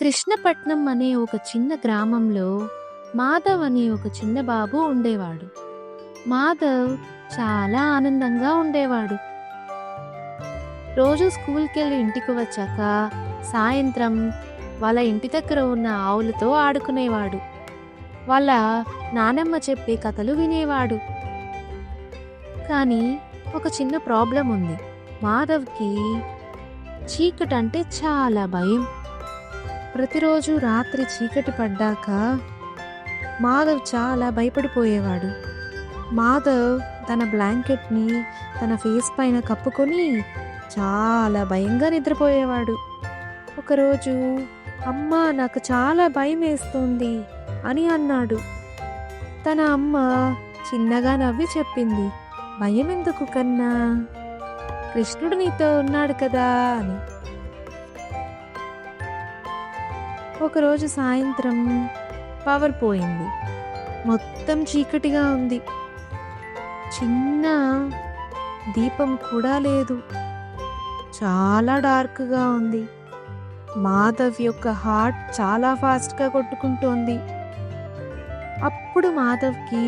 కృష్ణపట్నం అనే ఒక చిన్న గ్రామంలో మాధవ్ అనే ఒక చిన్న బాబు ఉండేవాడు. మాధవ్ చాలా ఆనందంగా ఉండేవాడు. రోజు స్కూల్‌కెళ్ళి ఇంటికి వచ్చాక సాయంత్రం వాళ్ళ ఇంటి దగ్గర ఉన్న ఆవులతో ఆడుకునేవాడు. వాళ్ళ నానమ్మ చెప్పే కథలు వినేవాడు. కానీ ఒక చిన్న ప్రాబ్లం ఉంది. మాధవ్‌కి చీకటంటే చాలా భయం. ప్రతిరోజు రాత్రి చీకటి పడ్డాక మాధవ్ చాలా భయపడిపోయేవాడు. మాధవ్ తన బ్లాంకెట్‌ని తన ఫేస్ పైన కప్పుకొని చాలా భయంగా నిద్రపోయేవాడు. ఒకరోజు అమ్మ నాకు చాలా భయమేస్తుంది అని అన్నాడు. తన అమ్మ చిన్నగా నవ్వి చెప్పింది, భయమెందుకు కన్నా, కృష్ణుడు నీతో ఉన్నాడు కదా అని. ఒకరోజు సాయంత్రం పవర్ పోయింది. మొత్తం చీకటిగా ఉంది. చిన్న దీపం కూడా లేదు. చాలా డార్క్గా ఉంది. మాధవ్ యొక్క హార్ట్ చాలా ఫాస్ట్గా కొట్టుకుంటోంది. అప్పుడు మాధవ్కి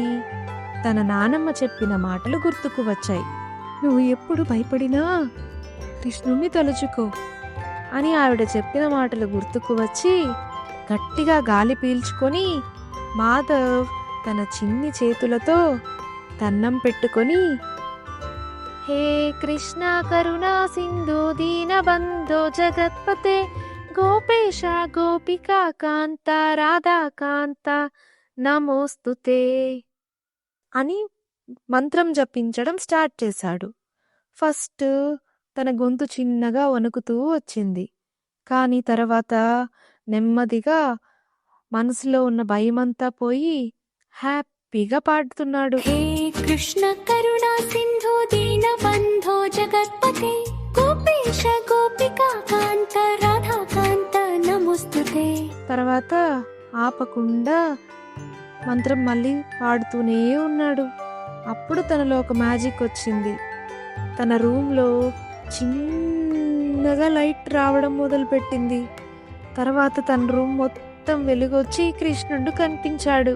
తన నానమ్మ చెప్పిన మాటలు గుర్తుకు వచ్చాయి. నువ్వు ఎప్పుడు భయపడినా కృష్ణుణ్ణి తలుచుకో అని ఆవిడ చెప్పిన మాటలు గుర్తుకు వచ్చి గట్టిగా గాలి పీల్చుకొని మాధవ్ తన చిన్ని చేతులతో దన్నం పెట్టుకొని, హే కృష్ణ కరుణా సింధు దీన బంధో జగత్పతే గోపేశ గోపికా కాంత రాధాకాంత నమోస్తుతే అని మంత్రం జపించడం స్టార్ట్ చేశాడు. ఫస్ట్ తన గొంతు చిన్నగా వణుకుతూ వచ్చింది. కానీ తర్వాత నెమ్మదిగా మనసులో ఉన్న భయమంతా పోయి హ్యాపీగా పాడుతున్నాడు. హే కృష్ణ కరుణా సింధు దీన బంధో జగత్పతే గోపేశ గోపికా కాంత రాధాకాంత నమోస్తుతే. తర్వాత ఆపకుండా మంత్రం మళ్ళీ పాడుతూనే ఉన్నాడు. అప్పుడు తనలో ఒక మ్యాజిక్ వచ్చింది. తన రూమ్లో చిన్నగా లైట్ రావడం మొదలుపెట్టింది. తర్వాత తన రూమ్ మొత్తం వెలుగొచ్చి కృష్ణుడు కనిపించాడు.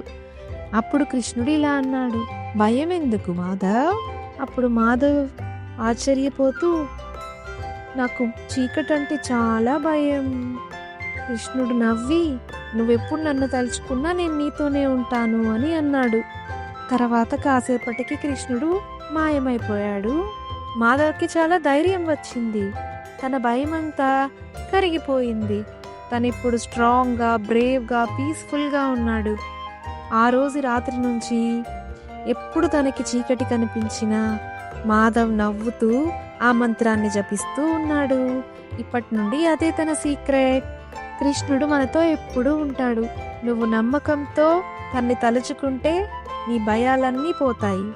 అప్పుడు కృష్ణుడు ఇలా అన్నాడు, భయం ఎందుకు మాధవ్? అప్పుడు మాధవ్ ఆశ్చర్యపోతూ, నాకు చీకటంటే చాలా భయం. కృష్ణుడు నవ్వి, నువ్వెప్పుడు నన్ను తలుచుకున్నా నేను నీతోనే ఉంటాను అని అన్నాడు. తర్వాత కాసేపటికి కృష్ణుడు మాయమైపోయాడు. మాధవ్కి చాలా ధైర్యం వచ్చింది. తన భయమంతా కరిగిపోయింది. తనిప్పుడు స్ట్రాంగ్గా, బ్రేవ్గా, పీస్ఫుల్గా ఉన్నాడు. ఆ రోజు రాత్రి నుంచి ఎప్పుడు తనకి చీకటి కనిపించినా మాధవ్ నవ్వుతూ ఆ మంత్రాన్ని జపిస్తూ ఉన్నాడు. ఇప్పటి నుండి అదే తన సీక్రెట్. కృష్ణుడు మనతో ఎప్పుడూ ఉంటాడు. నువ్వు నమ్మకంతో తన్ని తలుచుకుంటే నీ భయాలన్నీ పోతాయి.